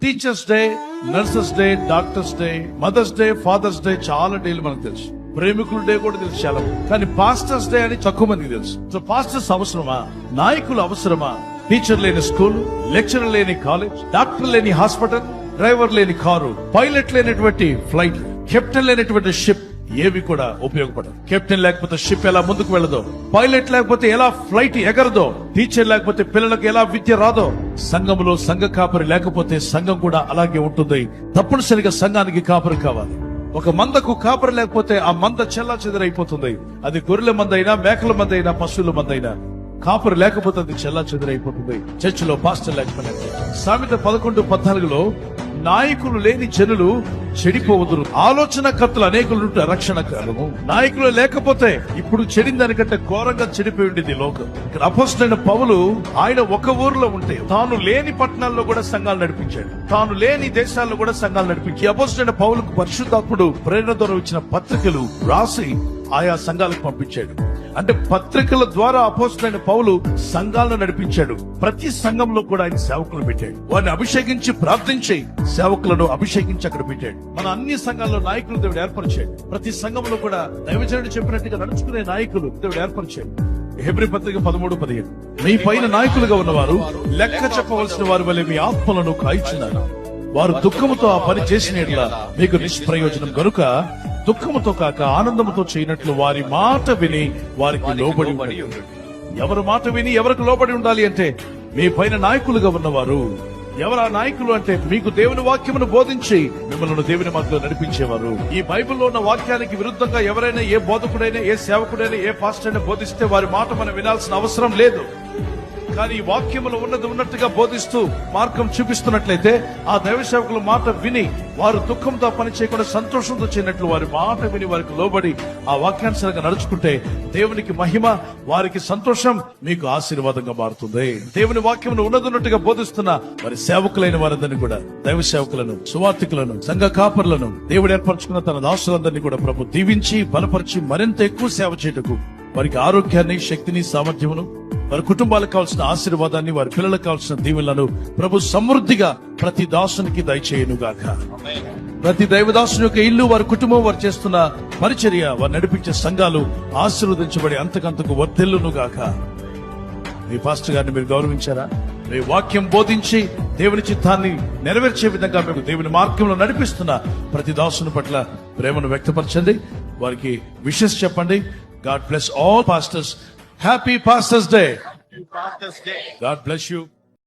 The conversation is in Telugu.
Teachers day, nurses day, doctors day, mothers day, fathers day చాలా డేలు మనకు తెలుసు. ప్రేమికుల డే కూడా తెలుసు చాలా, కానీ పాస్టర్స్ డే అని తక్కువ మందికి తెలుసు. సో పాస్టర్స్ అవసరమా? నాయకులు అవసరమా? టీచర్ లేని స్కూల్, లెక్చరర్ లేని కాలేజ్, డాక్టర్ లేని హాస్పిటల్, డ్రైవర్ లేని కారు, పైలట్ లేనటువంటి ఫ్లైట్, కెప్టెన్ లేనటువంటి షిప్ ఏవి కూడా ఉపయోగపడవు. కెప్టెన్ లేకపోతే షిప్ ఎలా ముందుకు వెళ్ళదో, పైలట్ లేకపోతే ఎలా ఫ్లైట్ ఎగరదో, టీచర్ లేకపోతే పిల్లలకు ఎలా విద్య రాదో, సంఘంలో సంఘ కాపరి లేకపోతే సంఘం కూడా అలాగే ఉంటుంది. తప్పనిసరిగా సంఘానికి కాపరి కావాలి. ఒక మందకు కాపరి లేకపోతే ఆ మంద చెల్లా చెదరైపోతుంది. అది గొర్రెల మంద అయినా, మేకల మంద అయినా, పశువుల మంద అయినా, కాపరి లేకపోతే అది చెల్లా చెదరైపోతుంది. చర్చిలో పాస్టర్ లేకపోతే. సామెత 11:14 నాయకులు లేని జనులు చెడిపోవదురు, ఆలోచన కర్తలు అనేకులు రక్షణ కాలము. నాయకులు లేకపోతే ఇప్పుడు చెడిన దానికంటే ఘోరంగా చెడిపోయి ఉండేది లోకం. ఇక్కడ అపోస్తలుడైన పౌలు ఆయన ఒక ఊరిలో ఉంటే తాను లేని పట్టణాల్లో కూడా సంఘాలు నడిపించాడు, తాను లేని దేశాల్లో కూడా సంఘాలు నడిపించి అపోస్తలుడైన పౌలుకు పరిశుద్ధాత్ముడు ప్రేరణ ద్వారా ఇచ్చిన పత్రికలు రాసి ఆయా సంఘాలకు పంపించాడు. అంటే పత్రికల ద్వారా అపోస్తలుడైన పౌలు సంఘాలను నడిపించాడు. ప్రతి సంఘంలో కూడా ఆయన సేవకులు పెట్టాడు. వారిని అభిషేకించి ప్రార్థించి సేవకులను అభిషేకించి అక్కడ పెట్టాడు. మన అన్ని సంఘాల్లో నాయకులు దేవుడు ఏర్పరిచాడు. ప్రతి సంఘంలో కూడా దైవజనుడు చెప్పినట్టుగా నడుచుకునే నాయకులు దేవుడు ఏర్పరిచాడు. హెబ్రీ పత్రిక 13:15 మీ పైన నాయకులుగా ఉన్నవారు లెక్క చెప్పవలసిన వారి వలె మీ ఆత్మలను కాయిచున్నారు. వారు దుఃఖముతో ఆ పని చేసిన యెడల మీకు నిష్ప్రయోజనం గనుక దుఃఖముతో కాక ఆనందముతో చేయనట్లు వారి మాట విని వారికి లోబడి ఉండండి. ఎవరి మాట విని ఎవరికి లోబడి ఉండాలి అంటే మీ పైన నాయకులుగా ఉన్నవారు. ఎవరు ఆ నాయకులు అంటే మీకు దేవుని వాక్యమును బోధించి మిమ్మల్ని దేవుని మార్గంలో నడిపించేవారు. ఈ బైబిల్లో ఉన్న వాక్యానికి విరుద్ధంగా ఎవరైనా, ఏ బోధకుడైనా, ఏ సేవకుడైనా, ఏ పాస్టర్ అయినా బోధిస్తే వారి మాట మనం వినాల్సిన అవసరం లేదు. కానీ ఈ వాక్యములు ఉన్నది ఉన్నట్టుగా బోధిస్తూ మార్గం చూపిస్తున్నట్లయితే ఆ దైవ సేవకుల మాట విని వారు దుఃఖంతో పని చేయకుండా సంతోషంతో చేయనట్లు వారి మాట విని వారికి లోబడి ఆ వాక్యానుసారంగా నడుచుకుంటే దేవునికి మహిమ, వారికి సంతోషం, మీకు ఆశీర్వాదంగా మారుతుంది. దేవుని వాక్యమును ఉన్నట్టుగా బోధిస్తున్న వారి సేవకులైన వారందరినీ కూడా, దైవ సేవకులను, సువార్థికులను, సంఘ కాపరులను దేవుడు ఏర్పరచుకున్న తన దాసులందరినీ కూడా ప్రభు దీవించి బలపరిచి మరింత ఎక్కువ సేవ చేయటకు వారికి ఆరోగ్యాన్ని, శక్తిని, సామర్థ్యమును, వారి కుటుంబాలకు కావాల్సిన ఆశీర్వాదాన్ని, వారి పిల్లలకు కావాల్సిన దీవెనలను ప్రభు సమృద్ధిగా ప్రతి దాసునికి దయచేయును గాక. ప్రతి దైవదాసుని యొక్క ఇల్లు, వారి కుటుంబం, వారు చేస్తున్న పరిచర్య, వారు నడిపించే సంఘాలు ఆశీర్వదించబడి అంతకంతకు వర్ధిల్లును గాక. మీ పాస్టర్ గారిని మీరు గౌరవించారా? మీ వాక్యం బోధించి దేవుని చిత్తాన్ని నెరవేర్చే విధంగా మేము దేవుని మార్గంలో నడిపిస్తున్న ప్రతి దాసుని పట్ల ప్రేమను వ్యక్తపరచండి. వారికి విషెస్ చెప్పండి. God bless all pastors. Happy Pastors Day. God bless you.